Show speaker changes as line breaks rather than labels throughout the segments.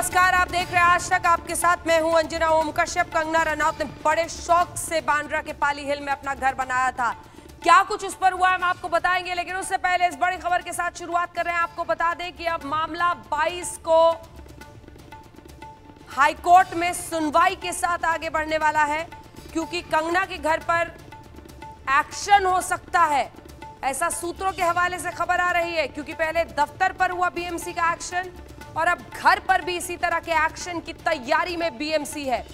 नमस्कार, आप देख रहे हैं आज तक। आपके साथ मैं हूं अंजना ओम कश्यप। कंगना रनौत ने बड़े शौक से बांद्रा के पाली हिल में अपना घर बनाया था। क्या कुछ उस पर हुआ है हम आपको बताएंगे, लेकिन उससे पहले इस बड़ी खबर के साथ शुरुआत कर रहे हैं। आपको बता दें कि अब मामला 22 को हाईकोर्ट में सुनवाई के साथ आगे बढ़ने वाला है, क्योंकि कंगना के घर पर एक्शन हो सकता है, ऐसा सूत्रों के हवाले से खबर आ रही है। क्योंकि पहले दफ्तर पर हुआ बीएमसी का एक्शन और अब घर पर भी इसी तरह के एक्शन की तैयारी में बीएमसी है।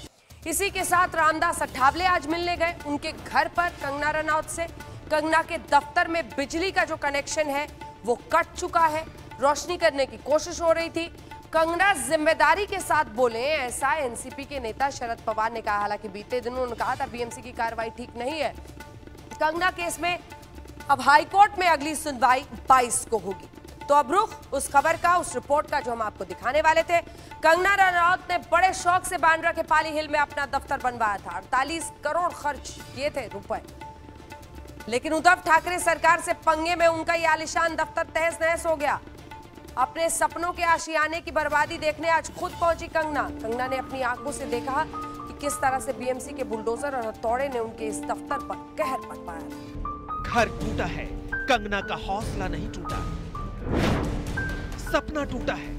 इसी के साथ रामदास अठावले आज मिलने गए उनके घर पर कंगना रनौत से। कंगना के दफ्तर में बिजली का जो कनेक्शन है वो कट चुका है, रोशनी करने की कोशिश हो रही थी। कंगना जिम्मेदारी के साथ बोले, ऐसा एनसीपी के नेता शरद पवार ने कहा। हालांकि बीते दिनों उन्होंने कहा था बीएमसी की कार्रवाई ठीक नहीं है। कंगना केस में अब हाईकोर्ट में अगली सुनवाई 22 को होगी। तो अब रुख उस खबर का, उस रिपोर्ट का जो हम आपको दिखाने वाले थे। कंगना रनौत ने बड़े शौक से बांद्रा के पाली हिल में अपना दफ्तर बनवाया था। 48 करोड़ खर्च किए थे रुपए, लेकिन उद्धव ठाकरे सरकार से पंगे में उनका ये आलीशान दफ्तर तहस नहस हो गया। अपने सपनों के आशियाने की बर्बादी देखने आज खुद पहुंची कंगना। कंगना ने अपनी आंखों से देखा कि किस तरह से बीएमसी के बुलडोजर और हथौड़े ने उनके इस दफ्तर पर कहर बरपाया।
घर टूटा है, कंगना का हौसला नहीं टूटा। सपना टूटा है,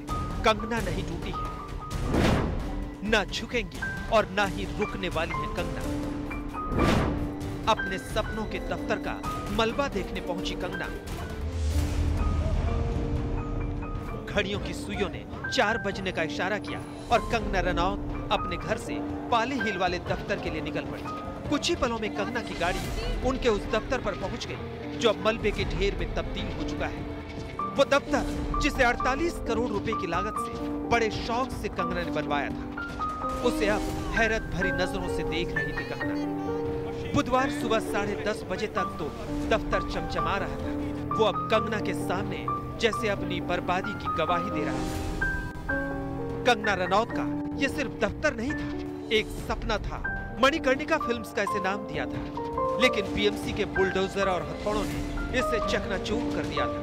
कंगना नहीं टूटी है। ना झुकेंगी और ना ही रुकने वाली है कंगना। अपने सपनों के दफ्तर का मलबा देखने पहुंची कंगना। घड़ियों की सुइयों ने 4 बजने का इशारा किया और कंगना रनौत अपने घर से पाली हिल वाले दफ्तर के लिए निकल पड़ी। कुछ ही पलों में कंगना की गाड़ी उनके उस दफ्तर पर पहुंच गई जो अब मलबे के ढेर में तब्दील हो चुका है। वो दफ्तर जिसे 48 करोड़ रुपए की लागत से बड़े शौक से कंगना ने बनवाया था, उसे अब हैरत भरी नजरों से देख रही थी कंगना। बुधवार सुबह 10:30 बजे तक तो दफ्तर चमचमा रहा था। वो अब कंगना के सामने जैसे अपनी बर्बादी की गवाही दे रहा था। कंगना रनौत का ये सिर्फ दफ्तर नहीं था, एक सपना था। मणिकर्णिका फिल्म्स का इसे नाम दिया था, लेकिन बीएमसी के बुलडोजर और हथौड़ों ने इसे चकनाचूर कर दिया था।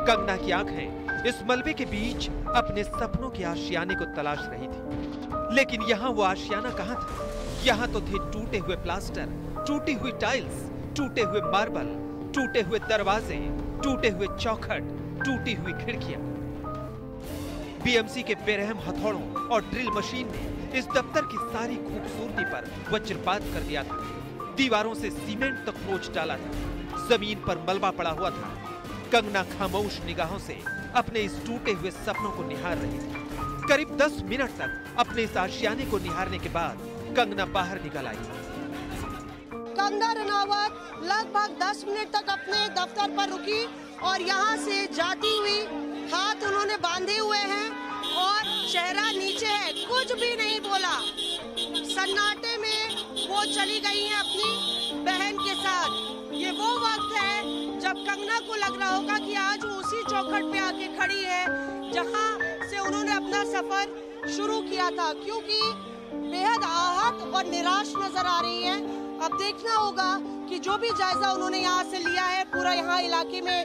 कंगना की आंखें इस मलबे के बीच अपने सपनों के आशियाने को तलाश रही थी, लेकिन यहाँ वो आशियाना कहाँ था? यहाँ तो थे टूटे हुए प्लास्टर, टूटी हुई टाइल्स, टूटे हुए मार्बल, टूटे हुए दरवाजे, टूटे हुए चौखट, टूटी हुई खिड़कियां। बीएमसी के बेरहम हथौड़ों और ड्रिल मशीन ने इस दफ्तर की सारी खूबसूरती पर वज्रपात कर दिया था। दीवारों से सीमेंट तक पोंछ डाला था, जमीन पर मलबा पड़ा हुआ था। कंगना खामोश निगाहों से अपने इस टूटे हुए सपनों को निहार रही थी। करीब 10 मिनट तक अपने इस आशियाने को निहारने के बाद कंगना बाहर निकल आई।
कंगना रनौत लगभग 10 मिनट तक अपने दफ्तर पर रुकी और यहाँ से जाती हुई हाथ उन्होंने बांधे हुए हैं और चेहरा नीचे है, कुछ भी नहीं बोला। सन्नाटे में वो चली गई हैं अपनी बहन के साथ। ये वो वक्त है जब कंगना को लग रहा होगा कि आज वो उसी चौखट पे आके खड़ी है जहाँ से उन्होंने अपना सफर शुरू किया था, क्योंकि बेहद आहत और निराश नजर आ रही है। अब देखना होगा कि जो भी जायजा उन्होंने यहाँ से लिया है, पूरा यहाँ इलाके में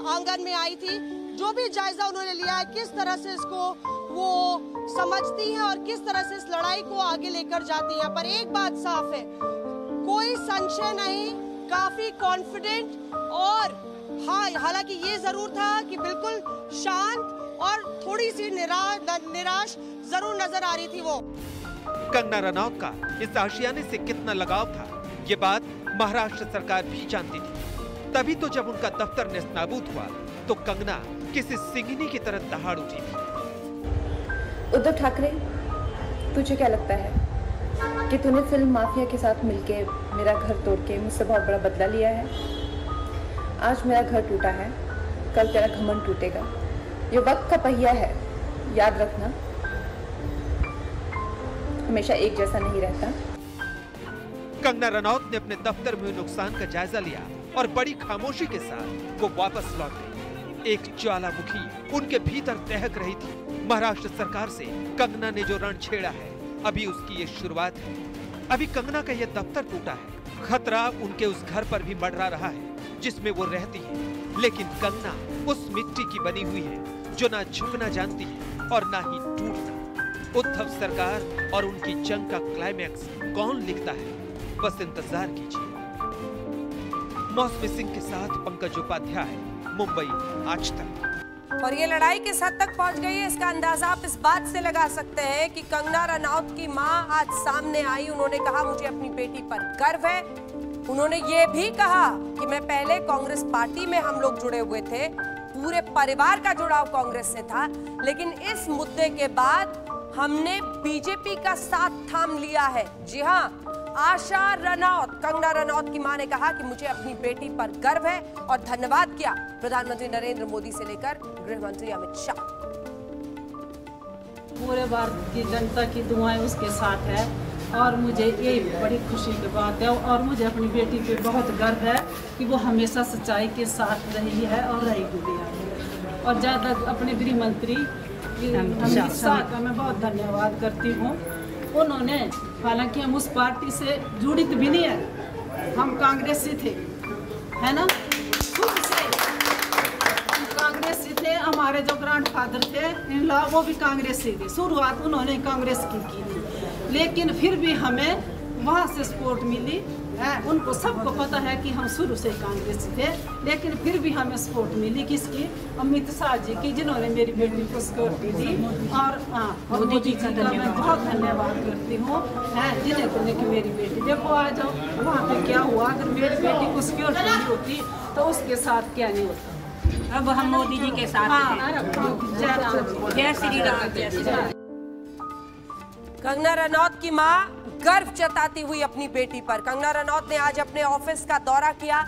आंगन में आई थी, जो भी जायजा उन्होंने लिया है, किस तरह से इसको वो समझती हैं और किस तरह से इस लड़ाई को आगे लेकर जाती हैं। पर एक बात साफ है, कोई संशय नहीं, काफी कॉन्फिडेंट और हाँ, हालांकि ये जरूर था कि बिल्कुल शांत और थोड़ी सी निराश जरूर नजर आ रही थी वो।
कंगना रनौत का इस आशियाने से कितना लगाव था, ये बात महाराष्ट्र सरकार भी जानती थी। तभी तो जब उनका दफ्तर नेस्तनाबूद हुआ तो कंगना किसी सिंगिनी की तरह दहाड़ उठी थी।
उद्धव ठाकरे, तुझे क्या लगता है कि तूने फिल्म माफिया के साथ मिलके मेरा घर तोड़ के मुझसे बहुत बड़ा बदला लिया है? आज मेरा घर टूटा है, कल तेरा घमंड टूटेगा। ये वक्त का पहिया है, याद रखना, हमेशा एक जैसा नहीं रहता।
कंगना रनौत ने अपने दफ्तर में नुकसान का जायजा लिया और बड़ी खामोशी के साथ वो वापस लौट गई। एक ज्वालामुखी उनके भीतर दहक रही थी। महाराष्ट्र सरकार से कंगना ने जो रण छेड़ा है, अभी उसकी ये शुरुआत है। अभी कंगना का ये दफ्तर टूटा है, खतरा उनके उस घर पर भी मंडरा रहा है जिसमें वो रहती है। लेकिन कंगना उस मिट्टी की बनी हुई है जो ना झुकना जानती है और ना ही टूटना। उद्धव सरकार और उनकी जंग का क्लाइमैक्स कौन लिखता है, बस इंतजार कीजिए। मौसमी सिंह के साथ पंकज उपाध्याय, मुंबई, आज तक।
और ये लड़ाई किस हद तक पहुंच गई है, इसका अंदाजा आप इस बात से लगा सकते हैं कि कंगना रनौत की मां आज सामने आई। उन्होंने कहा मुझे अपनी बेटी पर गर्व है। उन्होंने ये भी कहा कि मैं पहले कांग्रेस पार्टी में हम लोग जुड़े हुए थे, पूरे परिवार का जुड़ाव कांग्रेस से था, लेकिन इस मुद्दे के बाद हमने बीजेपी का साथ थाम लिया है। जी हाँ, आशा रनौत, कंगना रनौत की मां ने कहा कि मुझे अपनी बेटी पर गर्व है और धन्यवाद किया प्रधानमंत्री नरेंद्र मोदी से लेकर गृह मंत्री अमित शाह।
पूरे भारत की जनता की दुआएं उसके साथ है और मुझे ये बड़ी खुशी की बात है और मुझे अपनी बेटी पे बहुत गर्व है कि वो हमेशा सच्चाई के साथ रही है और रहेगी भी। और ज़्यादा अपने गृह मंत्री अमित शाह का मैं बहुत धन्यवाद करती हूँ। उन्होंने, हालांकि हम उस पार्टी से जुड़ित भी नहीं है, हम कांग्रेसी थे, है ना, खुद से हम कांग्रेसी थे। हमारे जो ग्रैंडफादर थे इन वो भी कांग्रेसी थे, शुरुआत उन्होंने कांग्रेस की थी, लेकिन फिर भी हमें वहाँ से सपोर्ट मिली है। उनको सबको पता है कि हम शुरू से कांग्रेसी थे, लेकिन फिर भी हमें सपोर्ट मिली किसकी, अमित शाह जी की, जिन्होंने मेरी बेटी को सिक्योरिटी दी। और मोदी जी का मैं बहुत धन्यवाद करती हूँ, जिन्हें कहने की मेरी बेटी देखो आ जाओ वहाँ पे क्या हुआ, अगर मेरी बेटी को सिक्योरिटी नहीं होती तो उसके साथ क्या नहीं होता।
अब हम मोदी जी के साथ
जय श्री राम।
कंगना रनौत की मां गर्व जताती हुई अपनी बेटी पर। कंगना रनौत ने आज अपने ऑफिस का दौरा किया,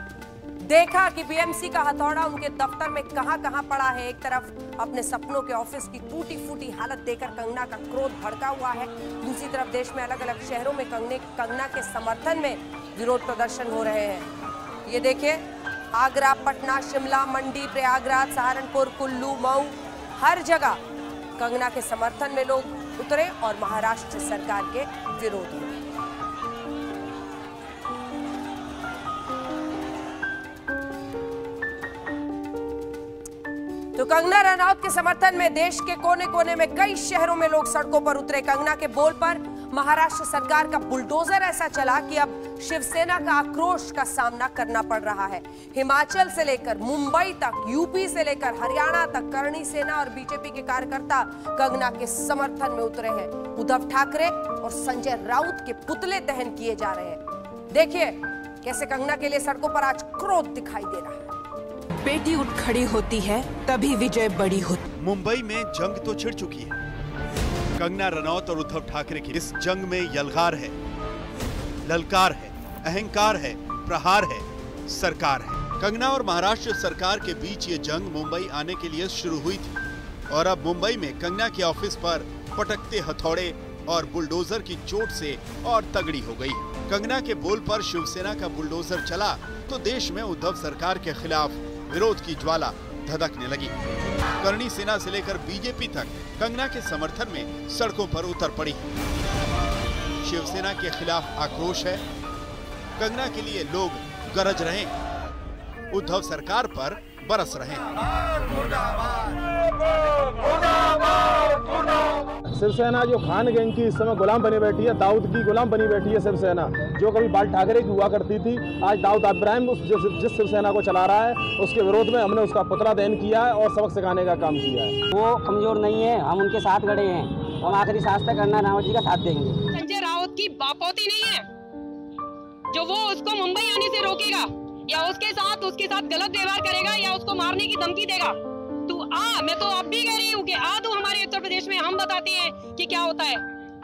देखा कि बीएमसी का हथौड़ा उनके दफ्तर में कहां-कहां पड़ा है। एक तरफ अपने सपनों के ऑफिस की टूटी फूटी हालत देखकर कंगना का क्रोध भड़का हुआ है, दूसरी तरफ देश में अलग अलग शहरों में कंगना के समर्थन में विरोध प्रदर्शन हो रहे हैं। ये देखिए, आगरा, पटना, शिमला, मंडी, प्रयागराज, सहारनपुर, कुल्लू, मऊ, हर जगह कंगना के समर्थन में लोग उतरे और महाराष्ट्र सरकार के विरोध में। तो कंगना रनौत के समर्थन में देश के कोने कोने में कई शहरों में लोग सड़कों पर उतरे। कंगना के बोल पर महाराष्ट्र सरकार का बुलडोजर ऐसा चला कि अब शिवसेना का आक्रोश का सामना करना पड़ रहा है। हिमाचल से लेकर मुंबई तक, यूपी से लेकर हरियाणा तक करणी सेना और बीजेपी के कार्यकर्ता कंगना के समर्थन में उतरे हैं। उद्धव ठाकरे और संजय राउत के पुतले दहन किए जा रहे हैं। देखिए कैसे कंगना के लिए सड़कों पर आज क्रोध दिखाई दे रहा है।
बेटी उठ खड़ी होती है तभी विजय बड़ी होती।
मुंबई में जंग तो छिड़ चुकी है। कंगना रनौत और उद्धव ठाकरे की इस जंग में यलगार है, ललकार है, अहंकार है, प्रहार है, सरकार है। कंगना और महाराष्ट्र सरकार के बीच ये जंग मुंबई आने के लिए शुरू हुई थी और अब मुंबई में कंगना के ऑफिस पर पटकते हथौड़े और बुलडोजर की चोट से और तगड़ी हो गई। कंगना के बोल पर शिवसेना का बुलडोजर चला तो देश में उद्धव सरकार के खिलाफ विरोध की ज्वाला धधकने लगी। करणी सेना से लेकर बीजेपी तक कंगना के समर्थन में सड़कों पर उतर पड़ी। शिवसेना के खिलाफ आक्रोश है। कंगना के लिए लोग गरज रहे हैं, उद्धव सरकार पर बरस रहे हैं।
शिवसेना जो खान गैंग की इस समय गुलाम बनी बैठी है, दाऊद की गुलाम बनी बैठी है शिवसेना, जो कभी बाल ठाकरे की हुआ करती थी, आज दाऊद इब्राहिम जिस शिवसेना को चला रहा है उसके विरोध में हमने उसका पुतला दहन किया है और सबक सिखाने का काम किया है।
वो कमजोर नहीं है, हम उनके साथ खड़े हैं, हम आखिरी सांस तक कंगना रनौत जी का साथ देंगे।
संजय राउत की बापोती नहीं है जो वो उसको मुंबई आने से रोकेगा या उसके साथ गलत व्यवहार करेगा या उसको मारने की धमकी देगा। तू आ, मैं तो अब भी कह रही हूँ कि आ तू हमारे उत्तर प्रदेश में, हम बताते हैं कि क्या होता है।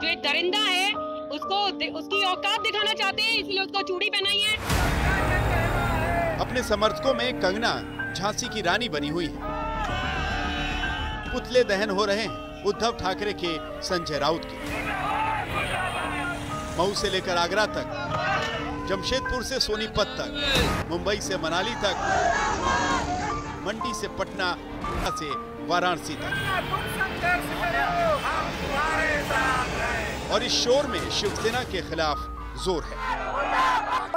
जो एक दरिंदा है उसको उसकी औकात दिखाना चाहते हैं, इसलिए उसको चूड़ी पहनाई है।
अपने समर्थकों में कंगना झांसी की रानी बनी हुई है। पुतले दहन हो रहे हैं उद्धव ठाकरे के, संजय राउत के। मऊ से लेकर आगरा तक, जमशेदपुर से सोनीपत तक, मुंबई से मनाली तक, मंडी से पटना से वाराणसी तक। और इस शोर में शिवसेना के खिलाफ जोर है।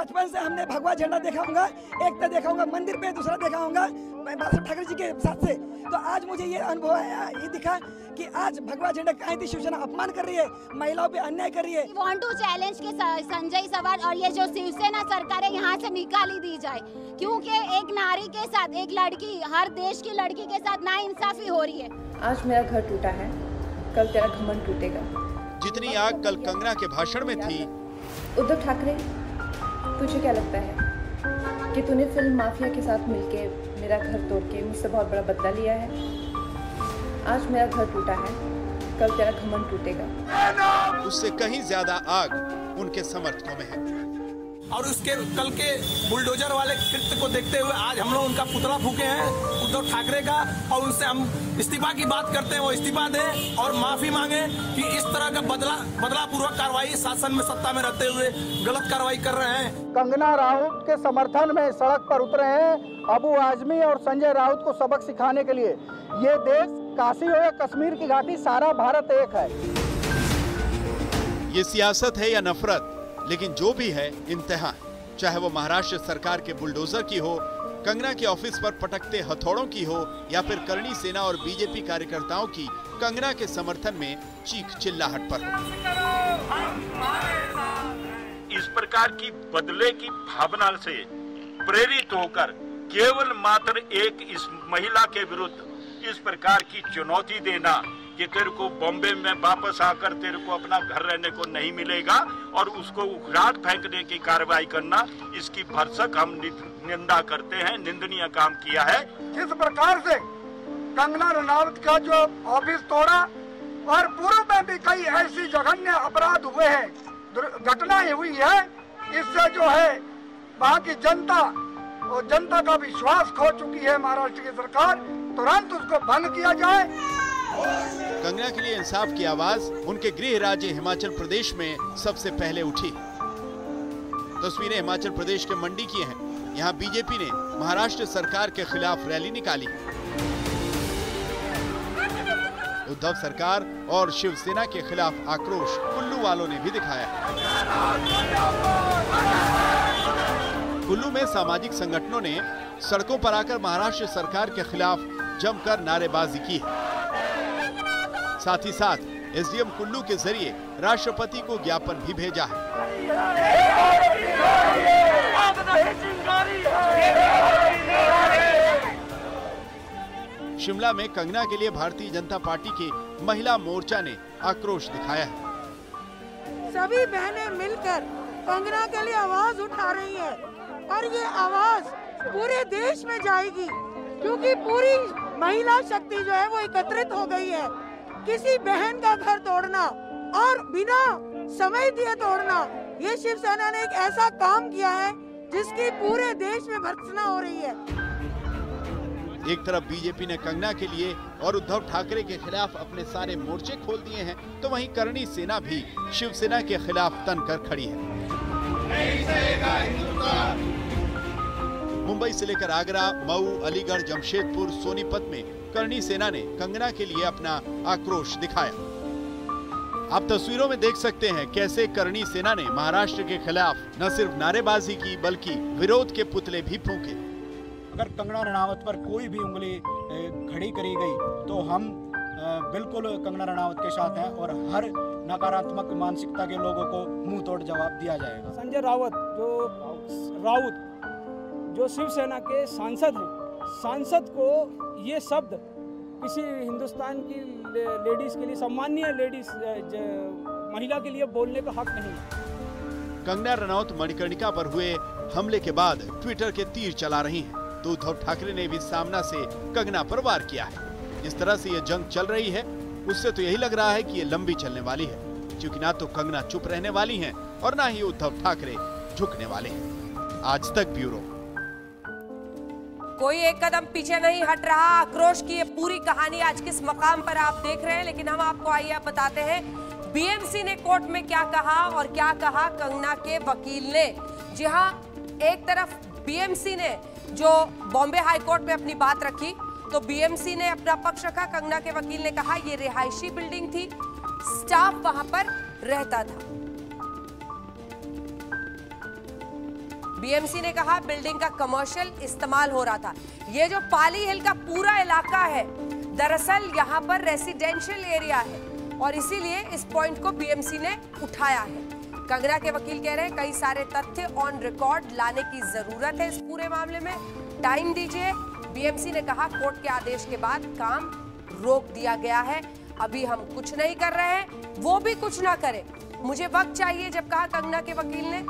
बचपन से हमने भगवा झंडा देखा होगा, एक तो देखा होगा मंदिर पे, दूसरा देखा होगा बाला ठाकरे जी के साथ से। तो आज मुझे ये अनुभव आया, ये दिखा कि आज भगवा झंडा कहीं थी शिवसेना अपमान कर रही है, महिलाओं पे अन्याय कर रही है।
वांट टू चैलेंज के संजय सवाल और ये जो शिवसेना सरकार है यहाँ से निकाली दी जाए, क्योंकि एक नारी के साथ, एक लड़की, हर देश की लड़की के साथ नाइंसाफी हो रही है।
आज मेरा घर टूटा है, कल तेरा घमंड टूटेगा।
जितनी आग कल कंगना के भाषण में थी।
उद्धव ठाकरे, तुझे क्या लगता है कि तूने फिल्म माफिया के साथ मिलके मेरा घर तोड़ के मुझसे बहुत बड़ा बदला लिया है? आज मेरा घर टूटा है, कल तेरा घमंड टूटेगा।
उससे कहीं ज्यादा आग उनके समर्थकों में है।
और उसके कल के बुलडोजर वाले कृत्य को देखते हुए आज हम लोग उनका पुतला फूके हैं उद्धव ठाकरे का, और उनसे हम इस्तीफा की बात करते हैं, वो इस्तीफा दें और माफी मांगे कि इस तरह का बदलापूर्वक कार्रवाई शासन में, सत्ता में रहते हुए गलत कार्रवाई कर रहे हैं।
कंगना राउत के समर्थन में सड़क पर उतरे हैं अबू आजमी और संजय राउत को सबक सिखाने के लिए। ये देश काशी हो या कश्मीर की घाटी, सारा भारत एक है।
ये सियासत है या नफरत, लेकिन जो भी है इंतहा, चाहे वो महाराष्ट्र सरकार के बुलडोजर की हो, कंगना के ऑफिस पर पटकते हथौड़ों की हो, या फिर करणी सेना और बीजेपी कार्यकर्ताओं की कंगना के समर्थन में चीख चिल्लाहट पर हो।
इस प्रकार की बदले की भावना से प्रेरित होकर केवल मात्र एक इस महिला के विरुद्ध इस प्रकार की चुनौती देना कि तेरे को बॉम्बे में वापस आकर तेरे को अपना घर रहने को नहीं मिलेगा और उसको उखराट फेंकने की कार्रवाई करना, इसकी भरसक हम निंदा करते हैं, निंदनीय काम किया है।
जिस प्रकार से कंगना रनावत का जो ऑफिस तोड़ा और पूर्व में भी कई ऐसी जघन्य अपराध हुए हैं, घटनाएं हुई है, इससे जो है वहाँ की जनता और जनता का विश्वास खो चुकी है। महाराष्ट्र की सरकार तुरंत उसको बंद किया जाए।
कंगना के लिए इंसाफ की आवाज उनके गृह राज्य हिमाचल प्रदेश में सबसे पहले उठी। तस्वीरें हिमाचल प्रदेश के मंडी की हैं। यहाँ बीजेपी ने महाराष्ट्र सरकार के खिलाफ रैली निकाली। उद्धव सरकार और शिवसेना के खिलाफ आक्रोश कुल्लू वालों ने भी दिखाया। कुल्लू में सामाजिक संगठनों ने सड़कों पर आकर महाराष्ट्र सरकार के खिलाफ जमकर नारेबाजी की है। साथ ही साथ एसडीएम कुल्लू के जरिए राष्ट्रपति को ज्ञापन भी भेजा है। शिमला में कंगना के लिए भारतीय जनता पार्टी के महिला मोर्चा ने आक्रोश दिखाया है।
सभी बहनें मिलकर कंगना के लिए आवाज उठा रही है और ये आवाज पूरे देश में जाएगी, क्योंकि पूरी महिला शक्ति जो है वो एकत्रित हो गई है। किसी बहन का घर तोड़ना और बिना समय दिए तोड़ना, ये शिवसेना ने एक ऐसा काम किया है जिसकी पूरे देश में भर्त्सना हो रही है।
एक तरफ बीजेपी ने कंगना के लिए और उद्धव ठाकरे के खिलाफ अपने सारे मोर्चे खोल दिए हैं, तो वहीं करणी सेना भी शिवसेना के खिलाफ तनकर खड़ी है। मुंबई से लेकर आगरा, मऊ, अलीगढ़, जमशेदपुर, सोनीपत में करणी सेना ने कंगना के लिए अपना आक्रोश दिखाया। आप तस्वीरों में देख सकते हैं कैसे करणी सेना ने महाराष्ट्र के खिलाफ न सिर्फ नारेबाजी की बल्कि विरोध के पुतले भी फूंके।
अगर कंगना रनावत पर कोई भी उंगली खड़ी करी गई तो हम बिल्कुल कंगना रनावत के साथ हैं और हर नकारात्मक मानसिकता के लोगों को मुंह तोड़ जवाब दिया जाएगा।
संजय राउत जो शिवसेना के सांसद हैं, सांसद को ये शब्द किसी हिंदुस्तान की लेडीज के लिए, सम्मानीय लेडीज महिला के लिए बोलने का हक नहीं है।
कंगना रनौत मणिकर्णिका पर हुए हमले के बाद ट्विटर के तीर चला रही हैं, तो उद्धव ठाकरे ने भी सामना से कंगना पर वार किया है। जिस तरह से ये जंग चल रही है उससे तो यही लग रहा है कि ये लंबी चलने वाली है, क्योंकि ना तो कंगना चुप रहने वाली हैं और ना ही उद्धव ठाकरे झुकने वाले हैं। आज तक ब्यूरो।
कोई एक कदम पीछे नहीं हट रहा। आक्रोश की ये पूरी कहानी आज किस मकाम पर आप देख रहे हैं, लेकिन हम आपको आइए बताते हैं बीएमसी ने कोर्ट में क्या कहा और क्या कहा कंगना के वकील ने। जी हाँ, एक तरफ बीएमसी ने जो बॉम्बे हाई कोर्ट में अपनी बात रखी, तो बीएमसी ने अपना पक्ष रखा। कंगना के वकील ने कहा ये रिहायशी बिल्डिंग थी, स्टाफ वहां पर रहता था। बीएमसी ने कहा बिल्डिंग का कमर्शियल इस्तेमाल हो रहा था। ये जो पाली हिल का पूरा इलाका है दरअसल यहाँ पर रेसिडेंशियल एरिया है और इसीलिए इस पॉइंट को बीएमसी ने उठाया है। कंगना के वकील कह रहे हैं कई सारे तथ्य ऑन रिकॉर्ड लाने की जरूरत है इस पूरे मामले में, टाइम दीजिए। बीएमसी ने कहा कोर्ट के आदेश के बाद काम रोक दिया गया है, अभी हम कुछ नहीं कर रहे हैं, वो भी कुछ ना करे, मुझे वक्त चाहिए। जब कहा कंगना के वकील ने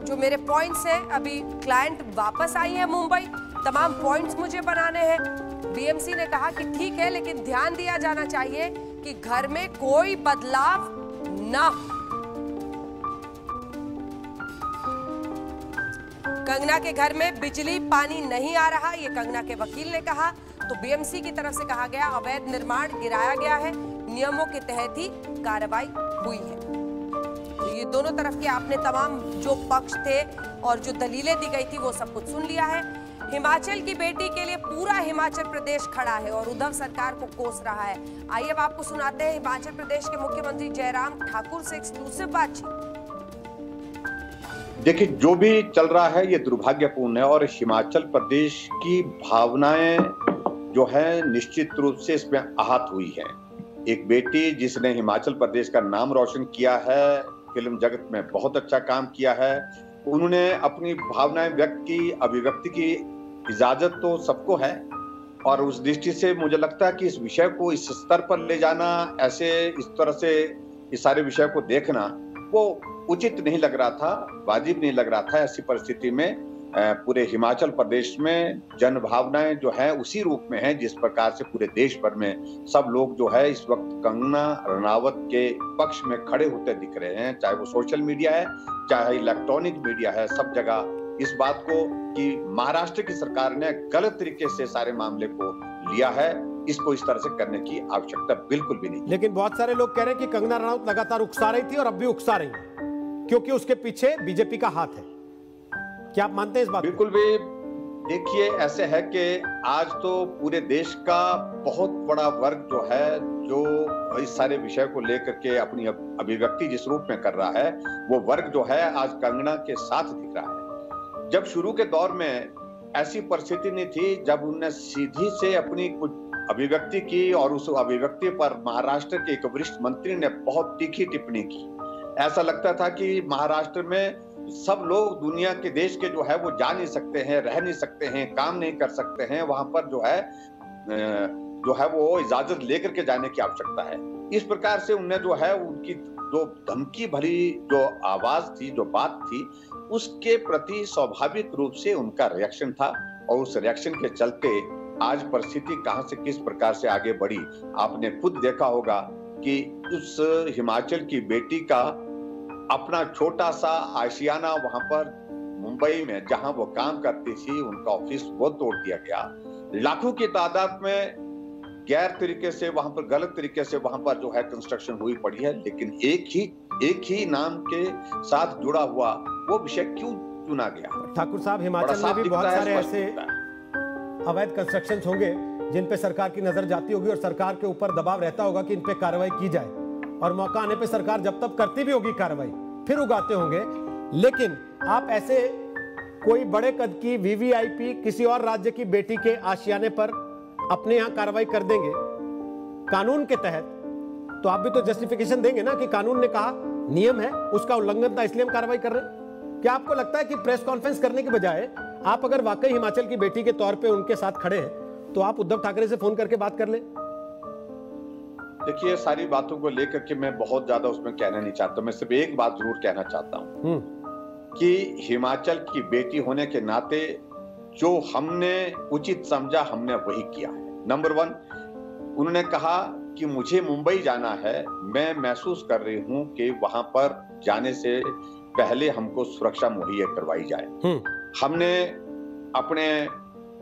जो मेरे पॉइंट्स हैं, अभी क्लाइंट वापस आई है मुंबई, तमाम पॉइंट्स मुझे बनाने हैं। बीएमसी ने कहा कि ठीक है लेकिन ध्यान दिया जाना चाहिए कि घर में कोई बदलाव ना। कंगना के घर में बिजली पानी नहीं आ रहा, ये कंगना के वकील ने कहा। तो बीएमसी की तरफ से कहा गया अवैध निर्माण गिराया गया है, नियमों के तहत ही कार्रवाई हुई है। तो ये दोनों तरफ के आपने तमाम जो पक्ष थे और जो दलीलें दी गई थी वो सब कुछ सुन लिया है। हिमाचल की बेटी के लिए पूरा हिमाचल प्रदेश खड़ा है और उद्धव सरकार को कोस रहा है। आइए अब आपको सुनाते हैं हिमाचल प्रदेश के मुख्यमंत्री जयराम ठाकुर से एक्सक्लूसिव बातचीत।
देखिए, जो भी चल रहा है ये दुर्भाग्यपूर्ण है और हिमाचल प्रदेश की भावनाएं जो है निश्चित रूप से इसमें आहत हुई है। एक बेटी जिसने हिमाचल प्रदेश का नाम रोशन किया है, फिल्म जगत में बहुत अच्छा काम किया है, उन्होंने अपनी भावनाएं व्यक्त की, अभिव्यक्ति की इजाजत तो सबको है और उस दृष्टि से मुझे लगता है कि इस विषय को इस स्तर पर ले जाना, ऐसे इस तरह से इस सारे विषय को देखना वो उचित नहीं लग रहा था, वाजिब नहीं लग रहा था। ऐसी परिस्थिति में पूरे हिमाचल प्रदेश में जन भावनाएं जो है उसी रूप में है जिस प्रकार से पूरे देश भर में सब लोग जो है इस वक्त कंगना रनावत के पक्ष में खड़े होते दिख रहे हैं, चाहे वो सोशल मीडिया है चाहे इलेक्ट्रॉनिक मीडिया है, सब जगह इस बात को कि महाराष्ट्र की सरकार ने गलत तरीके से सारे मामले को लिया है, इसको इस तरह से करने की आवश्यकता बिल्कुल भी नहीं।
लेकिन बहुत सारे लोग कह रहे हैं कि कंगना रनावत लगातार उकसा रही थी और अब भी उकसा रही है क्योंकि उसके पीछे बीजेपी का हाथ है। क्या आप मानते हैं इस बात?
बिल्कुल भी। देखिए, ऐसे है कि आज तो पूरे देश का बहुत बड़ा वर्ग जो है जो इस सारे विषय को लेकर के अपनी अभिव्यक्ति जिस रूप में कर रहा है वो वर्ग जो है आज कंगना के साथ दिख रहा है। जब शुरू के दौर में ऐसी परिस्थिति नहीं थी, जब उन्होंने सीधी से अपनी कुछ अभिव्यक्ति की और उस अभिव्यक्ति पर महाराष्ट्र के एक वरिष्ठ मंत्री ने बहुत तीखी टिप्पणी की। ऐसा लगता था कि महाराष्ट्र में सब लोग दुनिया के देश के जो है वो जा नहीं सकते हैं, रह नहीं सकते हैं, काम नहीं कर सकते हैं, वहां पर जो है वो इजाजत लेकर के जाने की आवश्यकता है। इस प्रकार से उन्हें जो है उनकी जो धमकी भरी जो आवाज थी, जो बात थी, उसके प्रति स्वाभाविक रूप से उनका रिएक्शन था और उस रिएक्शन के चलते आज परिस्थिति कहां से किस प्रकार से आगे बढ़ी आपने खुद देखा होगा कि उस हिमाचल की बेटी का अपना छोटा सा आशियाना वहां पर मुंबई में जहां वो काम करती थी, उनका ऑफिस वो तोड़ दिया गया। लाखों की तादाद में गैर तरीके से वहां पर, गलत तरीके से वहां पर जो है कंस्ट्रक्शन हुई पड़ी है, लेकिन एक ही नाम के साथ जुड़ा हुआ वो विषय क्यों चुना गया?
ठाकुर साहब, हिमाचल में भी बहुत सारे ऐसे अवैध कंस्ट्रक्शन होंगे जिन पे सरकार की नजर जाती होगी और सरकार के ऊपर दबाव रहता होगा कि इन पे कार्रवाई की जाए और मौका आने पे सरकार जब तक करती भी होगी कार्रवाई फिर उगाते होंगे। लेकिन आप ऐसे कोई बड़े कद की वीवीआईपी किसी और राज्य की बेटी के आशियाने पर अपने यहाँ कार्रवाई कर देंगे कानून के तहत, तो आप भी तो जस्टिफिकेशन देंगे ना कि कानून ने कहा, नियम है, उसका उल्लंघन था इसलिए हम कार्रवाई कर रहे हैं। क्या आपको लगता है कि प्रेस कॉन्फ्रेंस करने के बजाय आप अगर वाकई हिमाचल की बेटी के तौर पे उनके साथ खड़े हैं तो आप उद्धव ठाकरे से फोन करके बात कर ले?
देखिए, सारी बातों को लेकर के मैं बहुत ज्यादा उसमें कहना नहीं चाहता। मैं सिर्फ एक बात जरूर कहना चाहता हूं कि हिमाचल की बेटी होने के नाते जो हमने उचित समझा हमने वही किया है। नंबर 1, उन्होंने कहा कि मुझे मुंबई जाना है, मैं महसूस कर रही हूं कि वहां पर जाने से पहले हमको सुरक्षा मुहैया करवाई जाए। हमने अपने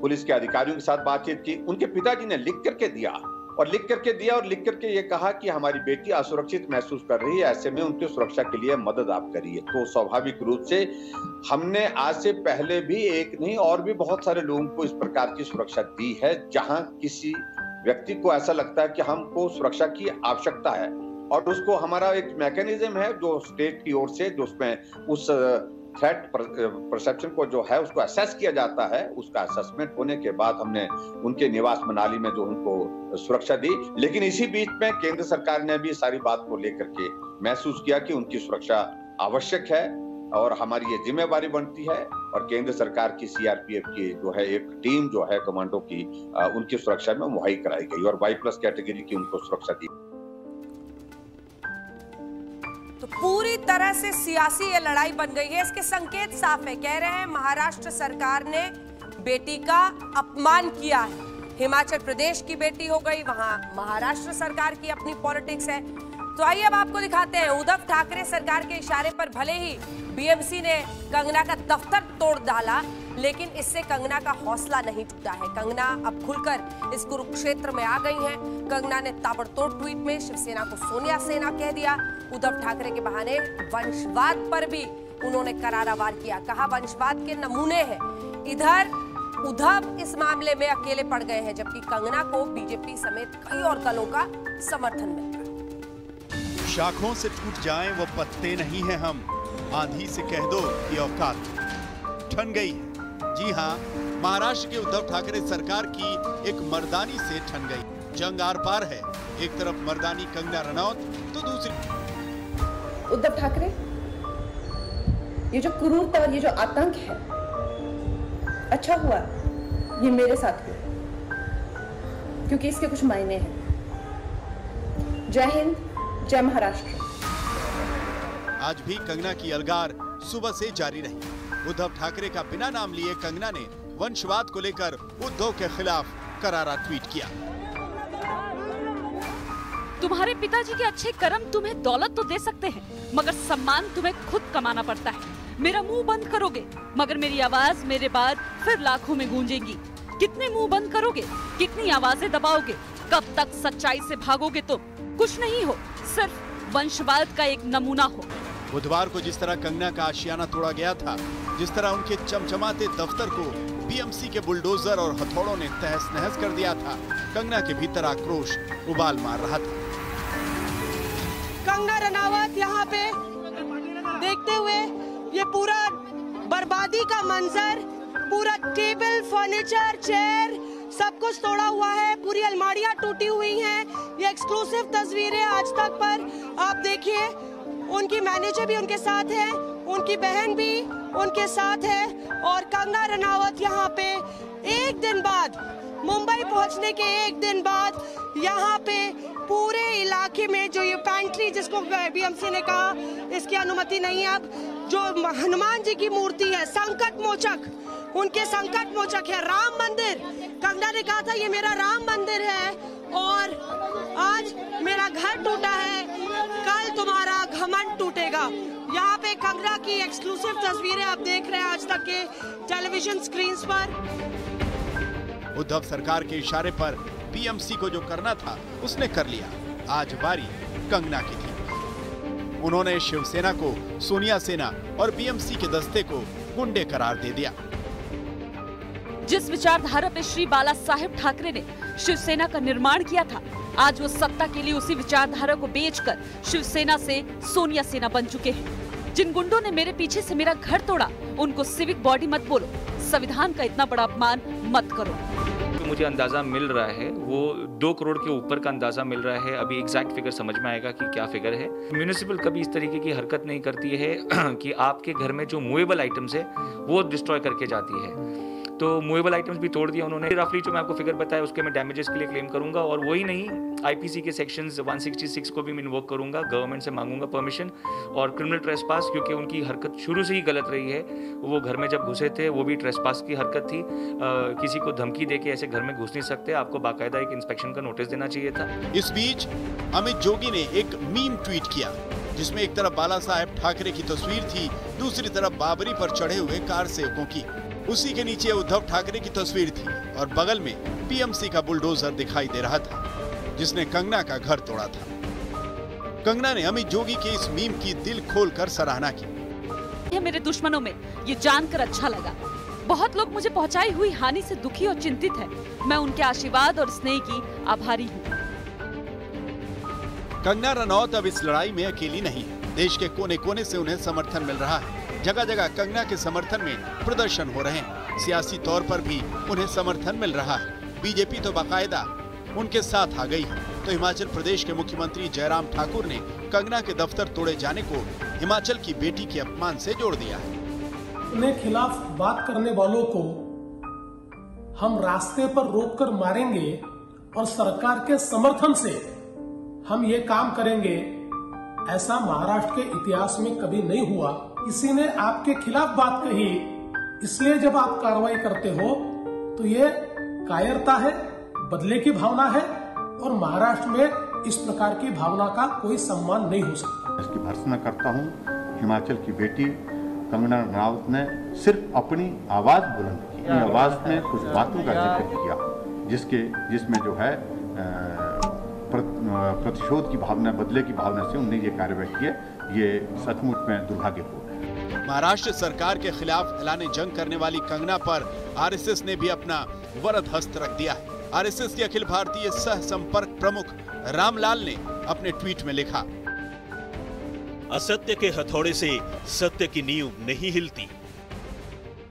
पुलिस के अधिकारियों के साथ बातचीत की, उनके पिताजी ने लिख करके दिया और लिख करके ये कहा कि हमारी बेटी असुरक्षित महसूस कर रही है, ऐसे में उनकी सुरक्षा के लिए मदद आप करिए। तो स्वाभाविक रूप से हमने आज से पहले भी एक नहीं और भी बहुत सारे लोगों को इस प्रकार की सुरक्षा दी है, जहां किसी व्यक्ति को ऐसा लगता है कि हमको सुरक्षा की आवश्यकता है और उसको हमारा एक मैकेनिज्म है जो स्टेट की ओर से, जो उसमें उस थ्रेट परसेप्शन को जो है उसको असेस किया जाता है। उसका असेसमेंट होने के बाद हमने उनके निवास मनाली में जो उनको सुरक्षा दी, लेकिन इसी बीच में केंद्र सरकार ने भी सारी बात को लेकर के महसूस किया कि उनकी सुरक्षा आवश्यक है और हमारी ये जिम्मेवारी बनती है, और केंद्र सरकार की सीआरपीएफ की जो है एक टीम जो है कमांडो की उनकी सुरक्षा में मुहैया कराई गई और Y+ कैटेगरी की उनको सुरक्षा दी।
तो पूरी तरह से सियासी ये लड़ाई बन गई है। इसके संकेत साफ है, कह रहे हैं महाराष्ट्र सरकार ने बेटी का अपमान किया है। हिमाचल प्रदेश की बेटी हो गई, वहां महाराष्ट्र सरकार की अपनी पॉलिटिक्स है। तो आइए अब आपको दिखाते हैं, उद्धव ठाकरे सरकार के इशारे पर भले ही बीएमसी ने कंगना का दफ्तर तोड़ डाला, लेकिन इससे कंगना का हौसला नहीं टूटा है। कंगना अब खुलकर इस कुरुक्षेत्र में आ गई हैं। कंगना ने ताबड़तोड़ ट्वीट में शिवसेना को सोनिया सेना कह दिया। उद्धव ठाकरे के बहाने वंशवाद पर भी उन्होंने करारा वार किया, कहा वंशवाद के नमूने हैं। इधर उद्धव इस मामले में अकेले पड़ गए हैं, जबकि कंगना को बीजेपी समेत कई और दलों का समर्थन मिलता है।
शाखों से टूट जाएं वो पत्ते नहीं हैं हम, आंधी से कह दो कि औकात ठन गई है। जी हाँ, महाराष्ट्र के उद्धव ठाकरे सरकार की एक मर्दानी से ठन गई। जंग आर पार है, एक तरफ मर्दानी कंगना रनौत तो दूसरी
उद्धव ठाकरे। ये जो क्रूरता और ये जो आतंक है, अच्छा हुआ ये मेरे साथ हुआ, क्योंकि इसके कुछ मायने हैं। जय हिंद, जय महाराष्ट्र।
आज भी कंगना की अलगार सुबह से जारी रही। उद्धव ठाकरे का बिना नाम लिए कंगना ने वंशवाद को लेकर उद्धव के खिलाफ करारा ट्वीट किया।
तुम्हारे पिताजी के अच्छे कर्म तुम्हें दौलत तो दे सकते हैं, मगर सम्मान तुम्हें खुद कमाना पड़ता है। मेरा मुंह बंद करोगे, मगर मेरी आवाज मेरे बाद फिर लाखों में गूंजेगी। कितने मुंह बंद करोगे, कितनी आवाजें दबाओगे, कब तक सच्चाई से भागोगे तुम? कुछ नहीं हो, सिर्फ वंशवाद का एक नमूना हो।
बुधवार को जिस तरह कंगना का आशियाना तोड़ा गया था, जिस तरह उनके चमचमाते दफ्तर को बीएमसी के बुलडोजर और हथौड़ों ने तहस नहस कर दिया था, कंगना के भीतर आक्रोश उबाल मार रहा था।
कंगना रनावत यहाँ पे देखते हुए ये पूरा बर्बादी का मंजर, पूरा टेबल, फर्नीचर, चेयर सब कुछ तोड़ा हुआ है, पूरी अलमारियां टूटी हुई हैं। ये एक्सक्लूसिव तस्वीरें आज तक पर आप देखिए। उनकी मैनेजर भी उनके साथ है, उनकी बहन भी उनके साथ है, और कंगना रनावत यहाँ पे एक दिन बाद, मुंबई पहुंचने के एक दिन बाद यहाँ पे पूरे इलाके में जो ये पैंट्री जिसको बीएमसी ने कहा इसकी अनुमति नहीं है। अब जो हनुमान जी की मूर्ति है, संकट मोचक, उनके संकट मोचक है राम मंदिर। कंगना ने कहा था ये मेरा राम मंदिर है और आज मेरा घर टूटा है, कल तुम्हारा घमंड टूटेगा। यहाँ पे कंगना की एक्सक्लूसिव तस्वीरें आप देख रहे हैं आज तक के टेलीविजन स्क्रीन पर।
उद्धव सरकार के इशारे पर बीएमसी को जो करना था उसने कर लिया। आज बारी कंगना की थी। उन्होंने शिवसेना को सोनिया सेना और बीएमसी के दस्ते को गुंडे करार दे दिया।
जिस विचारधारा पे श्री बाला साहेब ठाकरे ने शिवसेना का निर्माण किया था, आज वो सत्ता के लिए उसी विचारधारा को बेचकर शिवसेना से सोनिया सेना बन चुके हैं। जिन गुंडों ने मेरे पीछे से मेरा घर तोड़ा, उनको सिविक बॉडी मत बोलो, संविधान का इतना बड़ा अपमान मत करो।
तो मुझे अंदाजा मिल रहा है वो 2 करोड़ के ऊपर का अंदाजा मिल रहा है। अभी एग्जैक्ट फिगर समझ में आएगा कि क्या फिगर है। म्यूनिसिपल कभी इस तरीके की हरकत नहीं करती है कि आपके घर में जो मूवेबल आइटम्स है वो डिस्ट्रॉय करके जाती है। तो मूवेबल आइटम्स भी तोड़ दिया उन्होंने। रफली जो मैं आपको फिगर बताया उसके मैं डैमेजेस के लिए क्लेम करूंगा, और वही नहीं, आईपीसी के सेक्शंस 166 को भी मैं इन्वोक करूंगा, गवर्नमेंट से मांगूंगा परमिशन, और क्रिमिनल ट्रेसपास, क्योंकि उनकी हरकत शुरू से ही गलत रही है। वो घर में जब घुसे थे वो भी ट्रेसपास की हरकत थी। किसी को धमकी दे के ऐसे घर में घुस नहीं सकते, आपको बाकायदा एक इंस्पेक्शन का नोटिस देना चाहिए था।
इस बीच अमित जोगी ने एक मीम ट्वीट किया, जिसमें एक तरफ बाला साहेब ठाकरे की तस्वीर थी, दूसरी तरफ बाबरी पर चढ़े हुए कार सेवकों की। उसी के नीचे उद्धव ठाकरे की तस्वीर थी और बगल में बीएमसी का बुलडोजर दिखाई दे रहा था, जिसने कंगना का घर तोड़ा था। कंगना ने अमित जोगी के इस मीम की दिल खोलकर सराहना की।
मेरे दुश्मनों में ये जानकर अच्छा लगा, बहुत लोग मुझे पहुंचाई हुई हानि से दुखी और चिंतित हैं। मैं उनके आशीर्वाद और स्नेह की आभारी हूँ।
कंगना रनौत अब इस लड़ाई में अकेली नहीं है। देश के कोने कोने से उन्हें समर्थन मिल रहा है। जगह जगह कंगना के समर्थन में प्रदर्शन हो रहे हैं। सियासी तौर पर भी उन्हें समर्थन मिल रहा है। बीजेपी तो बाकायदा उनके साथ आ गई है। तो हिमाचल प्रदेश के मुख्यमंत्री जयराम ठाकुर ने कंगना के दफ्तर तोड़े जाने को हिमाचल की बेटी के अपमान से जोड़ दिया है।
उन्हें खिलाफ बात करने वालों को हम रास्ते पर रोककर मारेंगे और सरकार के समर्थन से हम ये काम करेंगे, ऐसा महाराष्ट्र के इतिहास में कभी नहीं हुआ। किसी ने आपके खिलाफ बात कही, इसलिए जब आप कार्रवाई करते हो तो ये कायरता है, बदले की भावना है, और महाराष्ट्र में इस प्रकार की भावना का कोई सम्मान नहीं हो सकता।
इसकी भर्त्सना करता हूँ। हिमाचल की बेटी कंगना रनावत ने सिर्फ अपनी आवाज बुलंद की, आवाज में कुछ बातों का जिक्र किया जिसमें जो है प्रतिशोध की भावना, बदले की भावना से उन्होंने ये कार्रवाई की है। ये सचमुच में दुर्भाग्यपूर्ण है।
महाराष्ट्र सरकार के खिलाफ ऐलाने जंग करने वाली कंगना पर आरएसएस ने भी अपना वरद हस्त रख दिया है। आरएसएस के अखिल भारतीय सह संपर्क प्रमुख रामलाल ने अपने ट्वीट में लिखा,
असत्य के हथौड़े से सत्य की नींव नहीं हिलती।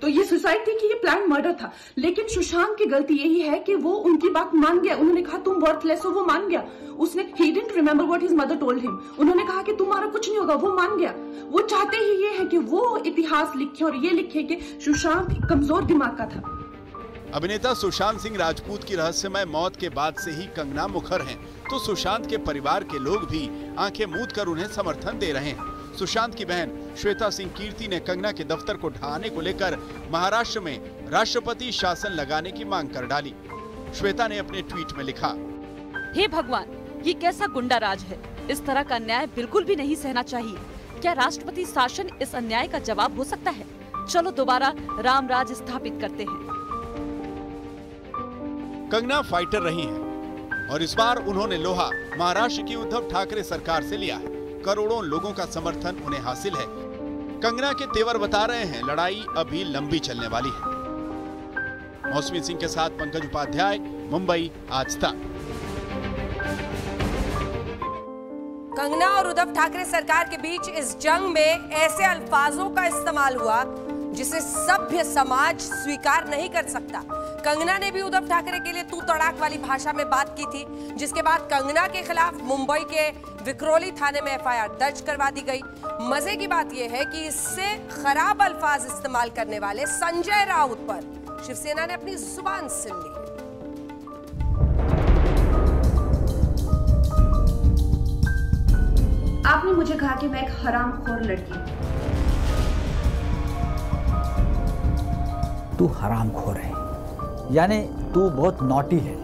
तो ये सुसाइड थी कि ये प्लान मर्डर था, लेकिन सुशांत की गलती यही है कि वो उनकी बात मान गया। उन्होंने कहा तुम वर्थलेस हो, वो मान गया। उसने he didn't remember what his mother told him। उन्होंने कहा कि तुम्हारा कुछ नहीं होगा, वो मान गया। वो चाहते ही ये है कि वो इतिहास लिखे और ये लिखे कि सुशांत कमजोर दिमाग का था।
अभिनेता सुशांत सिंह राजपूत की रहस्यमय मौत के बाद से ही कंगना मुखर हैं, तो सुशांत के परिवार के लोग भी आंखें मूंद कर उन्हें समर्थन दे रहे हैं। सुशांत की बहन श्वेता सिंह कीर्ति ने कंगना के दफ्तर को ढहाने को लेकर महाराष्ट्र में राष्ट्रपति शासन लगाने की मांग कर डाली। श्वेता ने अपने ट्वीट में लिखा,
हे भगवान, ये कैसा गुंडा राज है। इस तरह का अन्याय बिल्कुल भी नहीं सहना चाहिए। क्या राष्ट्रपति शासन इस अन्याय का जवाब हो सकता है? चलो दोबारा राम राज स्थापित करते हैं।
कंगना फाइटर रही हैं और इस बार उन्होंने लोहा महाराष्ट्र की उद्धव ठाकरे सरकार से लिया है। करोड़ों लोगों का समर्थन उन्हें हासिल है। कंगना के तेवर बता रहे हैं लड़ाई अभी लंबी चलने वाली है। मौसमी सिंह के साथ पंकज उपाध्याय, मुंबई, आज तक।
कंगना और उद्धव ठाकरे सरकार के बीच इस जंग में ऐसे अल्फाजों का इस्तेमाल हुआ जिसे सभ्य समाज स्वीकार नहीं कर सकता। कंगना ने भी उद्धव ठाकरे के लिए तू तड़ाक वाली भाषा में बात की थी, जिसके बाद कंगना के खिलाफ मुंबई के विक्रोली थाने में एफआईआर दर्ज करवा दी गई। मजे की बात यह है कि इससे खराब अल्फाज इस्तेमाल करने वाले संजय राउत पर शिवसेना ने अपनी जुबान सिल ली।
आपने मुझे कहा कि मैं एक हरामखोर लड़की हूं।
तू हरामखोर है, यानी तू बहुत नॉटी है।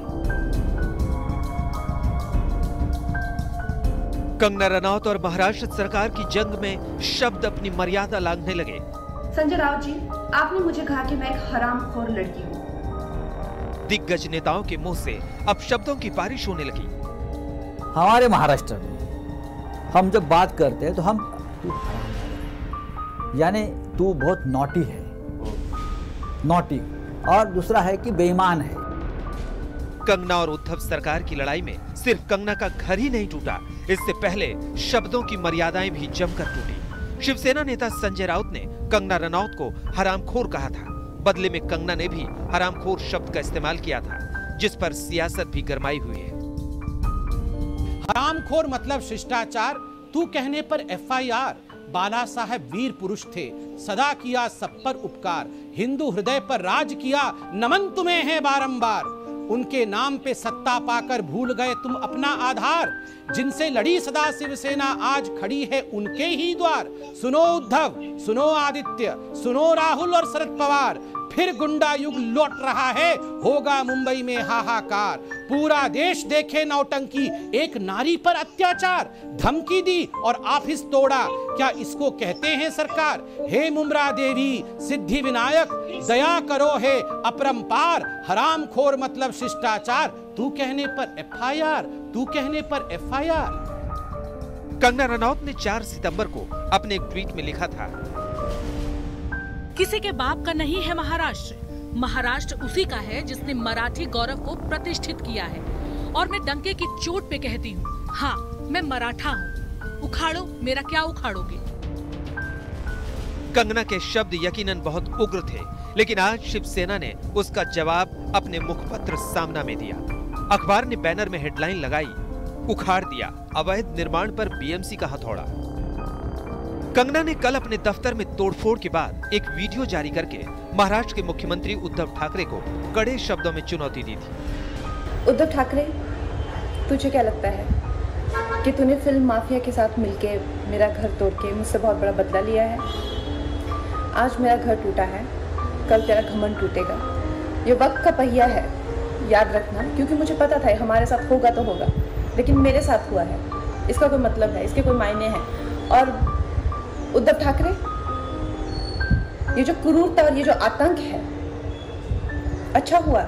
कंगना रनौत और महाराष्ट्र सरकार की जंग में शब्द अपनी मर्यादा लांघने लगे।
संजय राउत जी, आपने मुझे कहा कि मैं एक हरामखोर लड़की हूं।
दिग्गज नेताओं के मुंह से अब शब्दों की बारिश होने लगी।
हमारे महाराष्ट्र में हम जब बात करते हैं तो हम यानी तू बहुत नॉटी है, नॉटी, और दूसरा है कि बेईमान है।
कंगना और उद्धव सरकार की लड़ाई में सिर्फ कंगना का घर ही नहीं टूटा, इससे पहले शब्दों की मर्यादाएं भी जमकर टूटी। शिवसेना नेता संजय राउत ने कंगना रनौत को हरामखोर कहा था। बदले में कंगना ने भी हरामखोर शब्द का इस्तेमाल किया था, जिस पर सियासत भी गरमाई हुई है।
हरामखोर मतलब शिष्टाचार, तू कहने पर एफआईआर। बाला साहब वीर पुरुष थे, सदा किया सब पर उपकार, हिंदू हृदय पर राज किया, नमन तुम्हें है बारंबार। उनके नाम पे सत्ता पाकर भूल गए तुम अपना आधार, जिनसे लड़ी सदा शिवसेना आज खड़ी है उनके ही द्वार। सुनो उद्धव, सुनो आदित्य, सुनो राहुल और शरद पवार, फिर गुंडा युग लौट रहा है, होगा मुंबई में हाहाकार। पूरा देश देखे नौटंकी, एक नारी पर अत्याचार, धमकी दी और ऑफिस तोड़ा, क्या इसको कहते हैं सरकार? हे मुमरा देवी, सिद्धि विनायक, दया करो है अपरंपार। हरामखोर मतलब शिष्टाचार, तू कहने पर एफआईआर, तू कहने पर एफआईआर।
कंगना रनौत ने 4 सितंबर को अपने एक ट्वीट में लिखा था,
किसी के बाप का नहीं है महाराष्ट्र, महाराष्ट्र उसी का है जिसने मराठी गौरव को प्रतिष्ठित किया है। और मैं डंके की चोट पे कहती हूँ, हाँ मैं मराठा हूँ, उखाड़ो मेरा क्या उखाड़ोगे।
कंगना के शब्द यकीनन बहुत उग्र थे, लेकिन आज शिवसेना ने उसका जवाब अपने मुखपत्र सामना में दिया। अखबार ने बैनर में हेडलाइन लगाई, उखाड़ दिया अवैध निर्माण पर बीएमसी का हथौड़ा। कंगना ने कल अपने दफ्तर में तोड़फोड़ के बाद एक वीडियो जारी करके महाराष्ट्र के मुख्यमंत्री उद्धव ठाकरे को कड़े शब्दों में चुनौती दी थी।
उद्धव ठाकरे, तुझे क्या लगता है कि तूने फिल्म माफिया के साथ मिलके मेरा घर तोड़ के मुझसे बहुत बड़ा बदला लिया है? आज मेरा घर टूटा है, कल तेरा घमंड टूटेगा। ये वक्त का पहिया है, याद रखना, क्योंकि मुझे पता था हमारे साथ होगा तो होगा, लेकिन मेरे साथ हुआ है, इसका कोई मतलब है, इसके कोई मायने हैं। और उद्धव ठाकरे, ये जो क्रूरता और ये जो आतंक है, अच्छा हुआ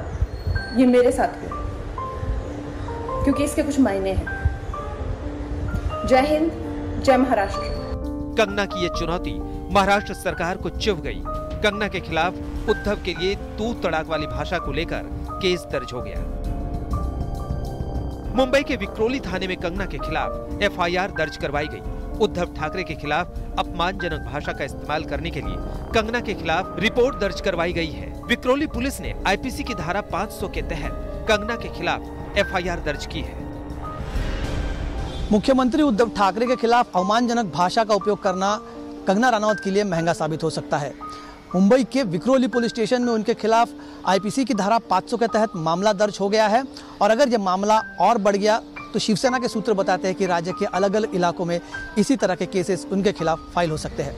ये मेरे साथ हुआ, क्योंकि इसके कुछ मायने हैं। जय हिंद, जय महाराष्ट्र।
कंगना की ये चुनौती महाराष्ट्र सरकार को चुभ गई। कंगना के खिलाफ उद्धव के लिए तू तड़ाक वाली भाषा को लेकर केस दर्ज हो गया। मुंबई के विक्रोली थाने में कंगना के खिलाफ एफआईआर दर्ज करवाई गई। उद्धव ठाकरे के खिलाफ अपमानजनक भाषा का इस्तेमाल करने के लिए कंगना के खिलाफ रिपोर्ट दर्ज करवाई गई है। विक्रोली पुलिस ने आईपीसी की धारा 500 के तहत कंगना के खिलाफ एफआईआर दर्ज की है।
मुख्यमंत्री उद्धव ठाकरे के खिलाफ अवमानजनक भाषा का उपयोग करना कंगना रनौत के लिए महंगा साबित हो सकता है। मुंबई के विक्रोली पुलिस स्टेशन में उनके खिलाफ आईपीसी की धारा 500 के तहत मामला दर्ज हो गया है, और अगर यह मामला और बढ़ गया तो शिवसेना के सूत्र बताते हैं कि राज्य के अलग अलग इलाकों में इसी तरह के केसेस उनके खिलाफ फाइल हो सकते हैं।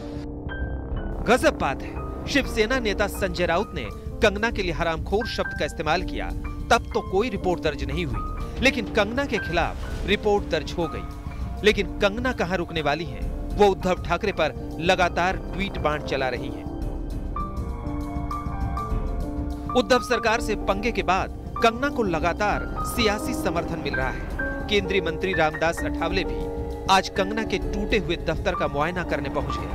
गजब बात है, शिवसेना नेता संजय राउत ने कंगना के लिए हरामखोर शब्द का इस्तेमाल किया, तब तो कोई रिपोर्ट दर्ज नहीं हुई, लेकिन कंगना के खिलाफ रिपोर्ट दर्ज हो गई। लेकिन कंगना कहां रुकने वाली है? वो उद्धव ठाकरे पर लगातार ट्वीट बाण चला रही हैं। उद्धव सरकार से पंगे के बाद कंगना को लगातार सियासी समर्थन मिल रहा है। केंद्रीय मंत्री रामदास अठावले भी आज कंगना के टूटे हुए दफ्तर का मुआयना करने पहुंच गए।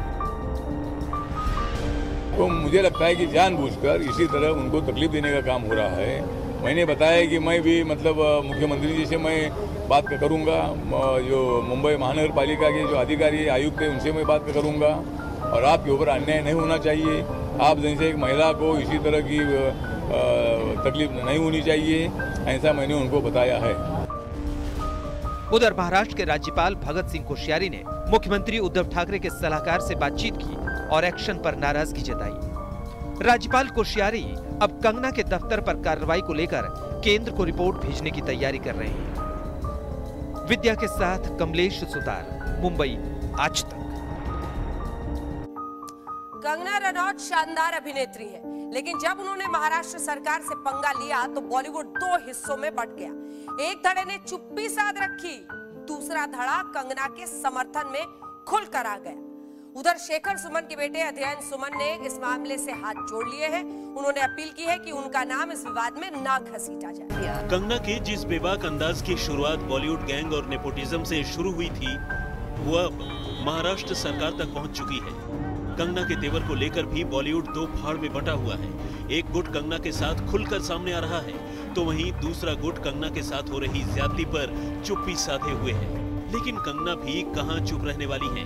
तो मुझे लगता है कि जानबूझकर इसी तरह उनको तकलीफ देने का काम हो रहा है। मैंने बताया कि मैं भी मतलब मुख्यमंत्री जी से मैं बात करूंगा, जो मुंबई महानगर पालिका के जो अधिकारी आयुक्त है उनसे मैं बात करूंगा, और आपके ऊपर अन्याय नहीं होना चाहिए। आप जैसे एक महिला को इसी तरह की तकलीफ नहीं होनी चाहिए, ऐसा मैंने उनको बताया है।
उधर महाराष्ट्र के राज्यपाल भगत सिंह कोश्यारी ने मुख्यमंत्री उद्धव ठाकरे के सलाहकार से बातचीत की और एक्शन पर नाराजगी जताई। राज्यपाल कोश्यारी अब कंगना के दफ्तर पर कार्रवाई को लेकर केंद्र को रिपोर्ट भेजने की तैयारी कर रहे हैं। विद्या के साथ कमलेश सुतार, मुंबई, आज तक।
कंगना रनौत शानदार अभिनेत्री है, लेकिन जब उन्होंने महाराष्ट्र सरकार से पंगा लिया तो बॉलीवुड दो हिस्सों में बंट गया। एक धड़े ने चुप्पी साध रखी, दूसरा धड़ा कंगना के समर्थन में खुलकर आ गया। उधर शेखर सुमन के बेटे अध्ययन सुमन ने इस मामले से हाथ जोड़ लिए हैं। उन्होंने अपील की है कि उनका नाम इस विवाद में ना घसीटा जाए।
कंगना की जिस बेबाक अंदाज की शुरुआत बॉलीवुड गैंग और नेपोटिज्म से शुरू हुई थी, वो अब महाराष्ट्र सरकार तक पहुंच चुकी है। कंगना के तेवर को लेकर भी बॉलीवुड दो फाड़ में बंटा हुआ है। एक गुट कंगना के साथ खुलकर सामने आ रहा है, तो वहीं दूसरा गुट कंगना के साथ हो रही ज्यादती पर चुप्पी साधे हुए है। लेकिन कंगना भी कहां चुप रहने वाली है,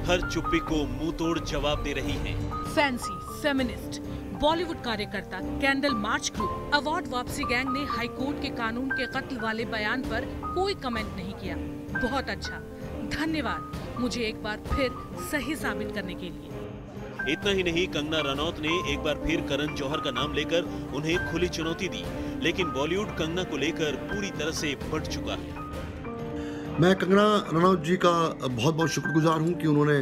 हर चुप्पी को मुंह तोड़ जवाब दे रही है।
फैंसी, फेमिनिस्ट, बॉलीवुड कार्यकर्ता, कैंडल मार्च ग्रुप, अवार्ड वापसी गैंग ने हाईकोर्ट के कानून के कत्ल वाले बयान पर कोई कमेंट नहीं किया। बहुत अच्छा, धन्यवाद मुझे एक बार फिर सही साबित करने के लिए।
इतना ही नहीं, कंगना रनौत ने एक बार फिर करण जौहर का नाम लेकर उन्हें खुली चुनौती दी। लेकिन बॉलीवुड कंगना को लेकर पूरी तरह से बंट चुका है।
मैं कंगना रनौत जी का बहुत बहुत शुक्रगुजार हूं कि उन्होंने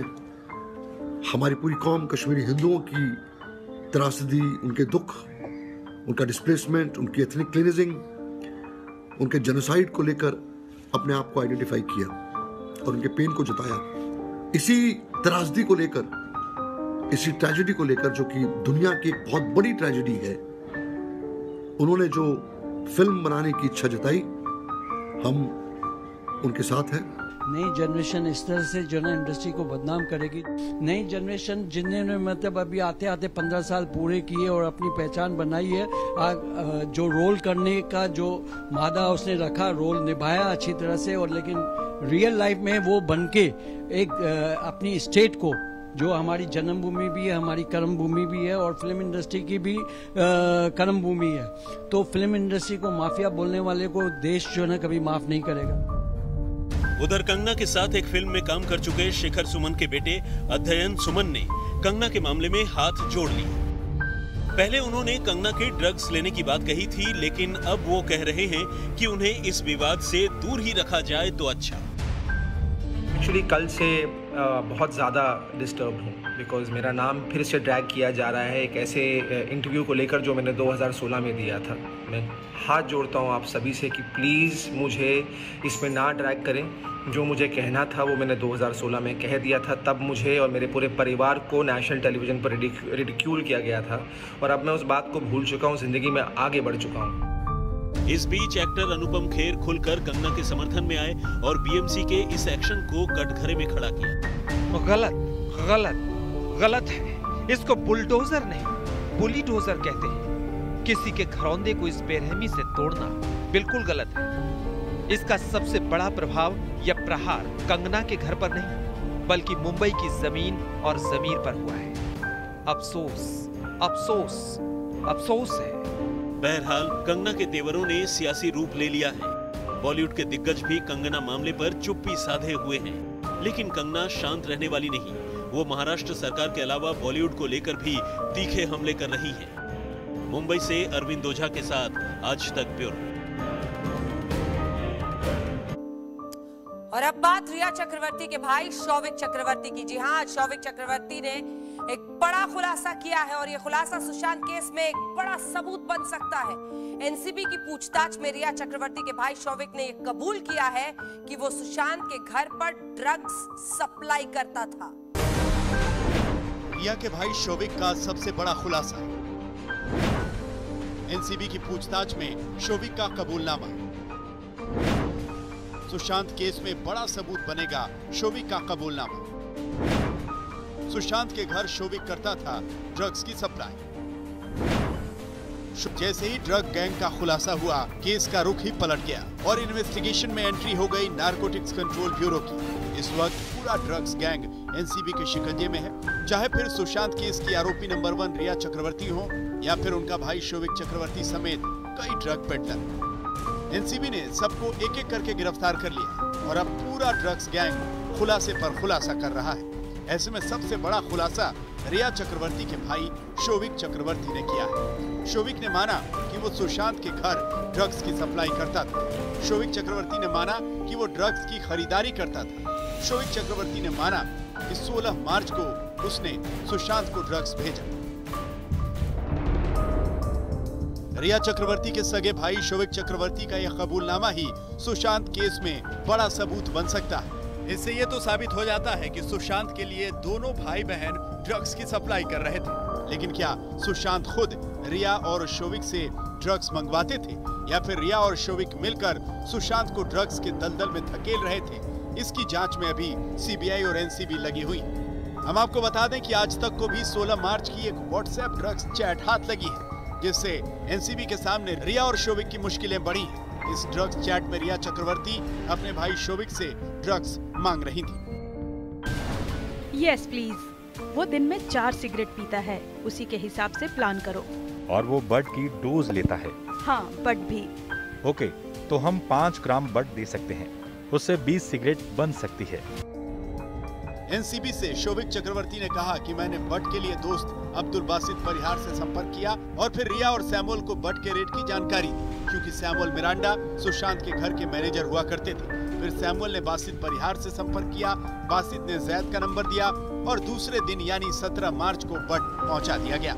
हमारी पूरी कौम कश्मीरी हिंदुओं की त्रासदी, उनके दुख, उनका डिस्प्लेसमेंट, उनकी एथनिक क्लींजिंग, उनके जेनोसाइड को लेकर अपने आप को आइडेंटिफाई किया और उनके पेन को जताया। इसी त्रासदी को लेकर, इसी ट्रेजेडी को लेकर, जो कि दुनिया की एक बहुत बड़ी ट्रेजेडी है, उन्होंने जो फिल्म बनाने की इच्छा जताई, हम उनके साथ हैं।
नई जनरेशन इस तरह से जो ना इंडस्ट्री को बदनाम करेगी। नई जनरेशन जिन्होंने मतलब अभी आते आते 15 साल पूरे किए और अपनी पहचान बनाई है, जो रोल करने का जो मादा उसने रखा, रोल निभाया अच्छी तरह से, और लेकिन रियल लाइफ में वो बनके एक अपनी स्टेट को जो हमारी जन्मभूमि भी है, हमारी कर्म भूमि भी है और फिल्म इंडस्ट्री की भी कर्म भूमि है। तो फिल्म इंडस्ट्री को माफिया बोलने वाले को देश जो है ना कभी माफ नहीं करेगा।
उधर कंगना के साथ एक फिल्म में काम कर चुके शेखर सुमन के बेटे अध्ययन सुमन ने कंगना के मामले में हाथ जोड़ लिए। पहले उन्होंने कंगना के ड्रग्स लेने की बात कही थी, लेकिन अब वो कह रहे हैं कि उन्हें इस विवाद से दूर ही रखा जाए तो अच्छा।
एक्चुअली कल से बहुत ज़्यादा डिस्टर्ब हूँ बिकॉज मेरा नाम फिर से ड्रैग किया जा रहा है एक ऐसे इंटरव्यू को लेकर जो मैंने 2016 में दिया था। मैं हाथ जोड़ता हूँ आप सभी से कि प्लीज़ मुझे इसमें ना ड्रैग करें। जो मुझे कहना था वो मैंने 2016 में कह दिया था। तब मुझे और मेरे पूरे परिवार को नेशनल टेलीविज़न पर रिडिक्यूल किया गया था और अब मैं उस बात को भूल चुका हूँ, ज़िंदगी में आगे बढ़ चुका हूँ।
इस बीच एक्टर अनुपम खेर खुलकर कंगना के समर्थन में आए और बीएमसी के इस एक्शन को कटघरे में खड़ा किया।
गलत गलत गलत है। इसको बुलडोजर नहीं बुलीडोजर कहते हैं। किसी के घरौंदे को इस बेरहमी से तोड़ना बिल्कुल गलत है। इसका सबसे बड़ा प्रभाव या प्रहार कंगना के घर पर नहीं बल्कि मुंबई की जमीन और जमीर पर हुआ है। अफसोस अफसोस अफसोस है।
बहरहाल कंगना के तेवरों ने सियासी रूप ले लिया है। बॉलीवुड के दिग्गज भी कंगना मामले पर चुप्पी साधे हुए हैं, लेकिन कंगना शांत रहने वाली नहीं। वो महाराष्ट्र सरकार के अलावा बॉलीवुड को लेकर भी तीखे हमले कर रही हैं। मुंबई से अरविंद ओझा के साथ आज तक ब्यूरो।
और अब बात रिया चक्रवर्ती के भाई शौविक चक्रवर्ती की। जी हाँ, शौविक चक्रवर्ती ने एक बड़ा खुलासा किया है और ये खुलासा सुशांत केस में एक बड़ा सबूत बन सकता है। एनसीबी की पूछताछ में रिया चक्रवर्ती के भाई शौविक ने ये कबूल किया है कि वो सुशांत के घर पर ड्रग्स सप्लाई करता था।
रिया के भाई शौविक का सबसे बड़ा खुलासा। एनसीबी की पूछताछ में शौविक का कबूलनामा। सुशांत केस में बड़ा सबूत बनेगा शौविक का कबूलनामा। सुशांत के घर शौविक करता था ड्रग्स की सप्लाई। जैसे ही ड्रग गैंग का खुलासा हुआ, केस का रुख ही पलट गया और इन्वेस्टिगेशन में एंट्री हो गई नारकोटिक्स कंट्रोल ब्यूरो की। इस वक्त पूरा ड्रग्स गैंग एनसीबी के शिकंजे में है। चाहे फिर सुशांत केस की आरोपी नंबर 1 रिया चक्रवर्ती हो या फिर उनका भाई शौविक चक्रवर्ती समेत कई ड्रग पेडलर। एनसीबी ने सबको एक एक करके गिरफ्तार कर लिया और अब पूरा ड्रग्स गैंग खुलासे पर खुलासा कर रहा है। ऐसे में सबसे बड़ा खुलासा रिया चक्रवर्ती के भाई शौविक चक्रवर्ती ने किया है। शौविक ने माना कि वो सुशांत के घर ड्रग्स की सप्लाई करता था। शौविक चक्रवर्ती ने माना कि वो ड्रग्स की खरीदारी करता था। शौविक चक्रवर्ती ने माना कि 16 मार्च को उसने सुशांत को ड्रग्स भेजा। रिया चक्रवर्ती के सगे भाई शौविक चक्रवर्ती का यह कबूलनामा ही सुशांत केस में बड़ा सबूत बन सकता है। इससे ये तो साबित हो जाता है कि सुशांत के लिए दोनों भाई बहन ड्रग्स की सप्लाई कर रहे थे। लेकिन क्या सुशांत खुद रिया और शौविक से ड्रग्स मंगवाते थे या फिर रिया और शौविक मिलकर सुशांत को ड्रग्स के दलदल में धकेल रहे थे? इसकी जांच में अभी सीबीआई और एनसीबी लगी हुई। हम आपको बता दें कि आज तक को भी 16 मार्च की एक व्हाट्सएप ड्रग्स चैट हाथ लगी है, जिससे एनसीबी के सामने रिया और शौविक की मुश्किलें बढ़ी हैं। इस ड्रग्स चैट में रिया चक्रवर्ती अपने भाई शौविक से ड्रग्स मांग रही थी।
Yes please. वो दिन में 4 सिगरेट पीता है, उसी के हिसाब से प्लान करो।
और वो बड की डोज लेता है।
हाँ, बड भी।
ओके, तो हम 5 ग्राम बड दे सकते हैं, उससे 20 सिगरेट बन सकती है।
एनसीबी से शौविक चक्रवर्ती ने कहा कि मैंने बट के लिए दोस्त अब्दुल बासित परिहार से संपर्क किया और फिर रिया और सैमुअल को बट के रेट की जानकारी दी, क्योंकि सैमुअल मिरांडा सुशांत के घर के मैनेजर हुआ करते थे। फिर सैमुअल ने बासित परिहार से संपर्क किया, बासित ने जैद का नंबर दिया और दूसरे दिन यानी 17 मार्च को बट पहुंचा दिया गया।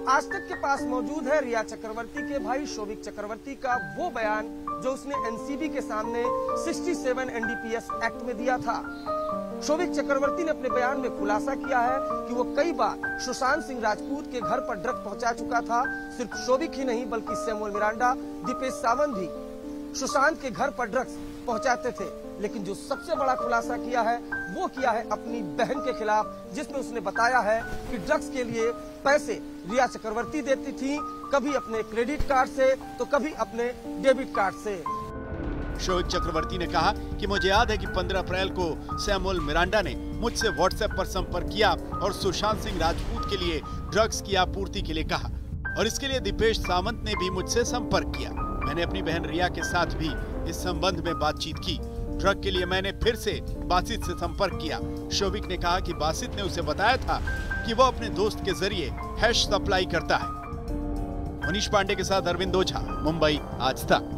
आज तक के पास मौजूद है रिया चक्रवर्ती के भाई शौविक चक्रवर्ती का वो बयान जो उसने एनसीबी के सामने 67 एनडीपीएस एक्ट में दिया था। शौविक चक्रवर्ती ने अपने बयान में खुलासा किया है कि वो कई बार सुशांत सिंह राजपूत के घर पर ड्रग पहुंचा चुका था। सिर्फ शौविक ही नहीं बल्कि सैमुअल मिरांडा, दीपेश सावंत भी सुशांत के घर पर ड्रग्स पहुंचाते थे। लेकिन जो सबसे बड़ा खुलासा किया है वो किया है अपनी बहन के खिलाफ, जिसमें उसने बताया है कि ड्रग्स के लिए पैसे रिया चक्रवर्ती देती थी, कभी अपने क्रेडिट कार्ड से तो कभी अपने डेबिट कार्ड से।
शोविक चक्रवर्ती ने कहा कि मुझे याद है कि 15 अप्रैल को सैमुअल मिरांडा ने मुझसे व्हाट्सएप पर संपर्क किया और सुशांत सिंह राजपूत के लिए ड्रग्स की आपूर्ति के लिए कहा और इसके लिए दीपेश सावंत ने भी मुझसे संपर्क किया। मैंने अपनी बहन रिया के साथ भी इस संबंध में बातचीत की। ड्रग के लिए मैंने फिर से बासित से संपर्क किया। शोविक ने कहा कि बासित ने उसे बताया था कि वो अपने दोस्त के जरिए हैश सप्लाई करता है। मनीष पांडे के साथ अरविंद ओझा, मुंबई आज तक।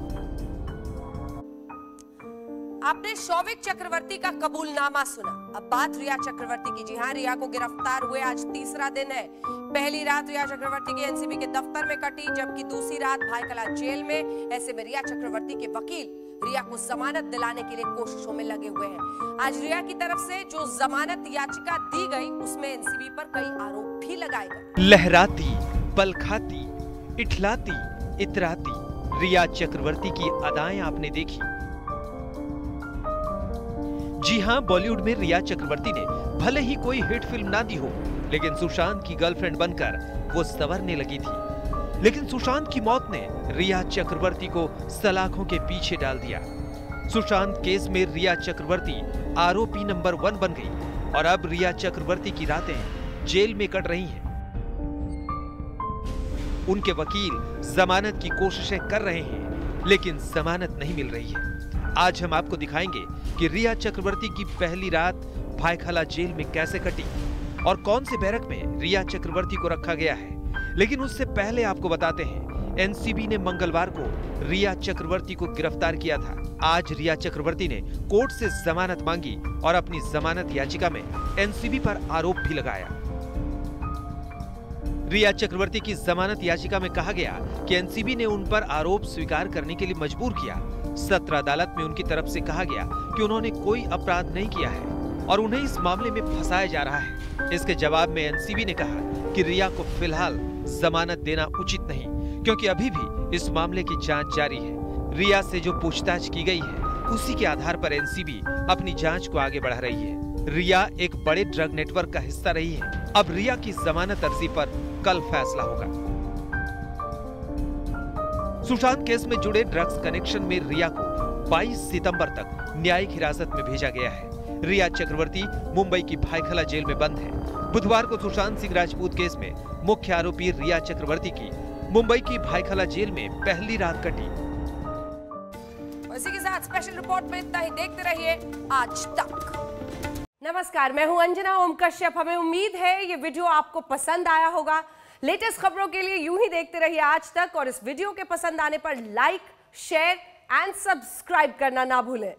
आपने शोविक चक्रवर्ती का कबूलनामा सुना, अब बात रिया चक्रवर्ती की। जी हाँ, रिया को गिरफ्तार हुए आज तीसरा दिन है। पहली रात रिया चक्रवर्ती के एनसीबी के दफ्तर में कटी, जबकि दूसरी रात भाईकला जेल में। ऐसे में रिया चक्रवर्ती के वकील रिया को जमानत दिलाने के लिए कोशिशों में लगे हुए हैं। आज रिया की तरफ से जो जमानत याचिका दी गई उसमें एनसीबी पर कई आरोप भी लगाए गए।
लहराती, पल खाती, इठलाती, इतराती रिया चक्रवर्ती की अदाएं आपने देखी। जी हां, बॉलीवुड में रिया चक्रवर्ती ने भले ही कोई हिट फिल्म ना दी हो, लेकिन सुशांत की गर्लफ्रेंड बनकर वो संवरने लगी थी। लेकिन सुशांत की मौत ने रिया चक्रवर्ती को सलाखों के पीछे डाल दिया। सुशांत केस में रिया चक्रवर्ती आरोपी नंबर 1 बन गई और अब रिया चक्रवर्ती की रातें जेल में कट रही हैं। उनके वकील जमानत की कोशिशें कर रहे हैं, लेकिन जमानत नहीं मिल रही है। आज हम आपको दिखाएंगे कि रिया चक्रवर्ती की पहली रात भाईखला जेल में कैसे कटी और कौन से बैरक में रिया चक्रवर्ती को रखा गया है। लेकिन उससे पहले आपको बताते हैं, एनसीबी ने मंगलवार को रिया चक्रवर्ती को गिरफ्तार किया था। आज रिया चक्रवर्ती ने कोर्ट से जमानत मांगी और अपनी जमानत याचिका में एनसीबी पर आरोप भी लगाया। रिया चक्रवर्ती की जमानत याचिका में कहा गया कि एनसीबी ने उन पर आरोप स्वीकार करने के लिए मजबूर किया। सत्र अदालत में उनकी तरफ से कहा गया कि उन्होंने कोई अपराध नहीं किया है और उन्हें इस मामले में फंसाया जा रहा है। इसके जवाब में एनसीबी ने कहा कि रिया को फिलहाल जमानत देना उचित नहीं, क्योंकि अभी भी इस मामले की जांच जारी है। रिया से जो पूछताछ की गई है उसी के आधार पर एनसीबी अपनी जांच को आगे बढ़ा रही है। रिया एक बड़े ड्रग नेटवर्क का हिस्सा रही है। अब रिया की जमानत अर्जी पर कल फैसला होगा। सुशांत केस में जुड़े ड्रग्स कनेक्शन में रिया को 22 सितंबर तक न्यायिक हिरासत में भेजा गया है। रिया चक्रवर्ती मुंबई की भाईखला जेल में बंद है। बुधवार को सुशांत सिंह राजपूत केस में मुख्य आरोपी रिया चक्रवर्ती की मुंबई की भाईखला जेल में पहली रात कटी।
इसी के साथ स्पेशल रिपोर्ट में इतना ही। देखते रहिए आज तक। नमस्कार, मैं हूं अंजना ओम कश्यप। हमें उम्मीद है ये वीडियो आपको पसंद आया होगा। लेटेस्ट खबरों के लिए यूं ही देखते रहिए आज तक और इस वीडियो के पसंद आने पर लाइक, शेयर एंड सब्सक्राइब करना ना भूलें।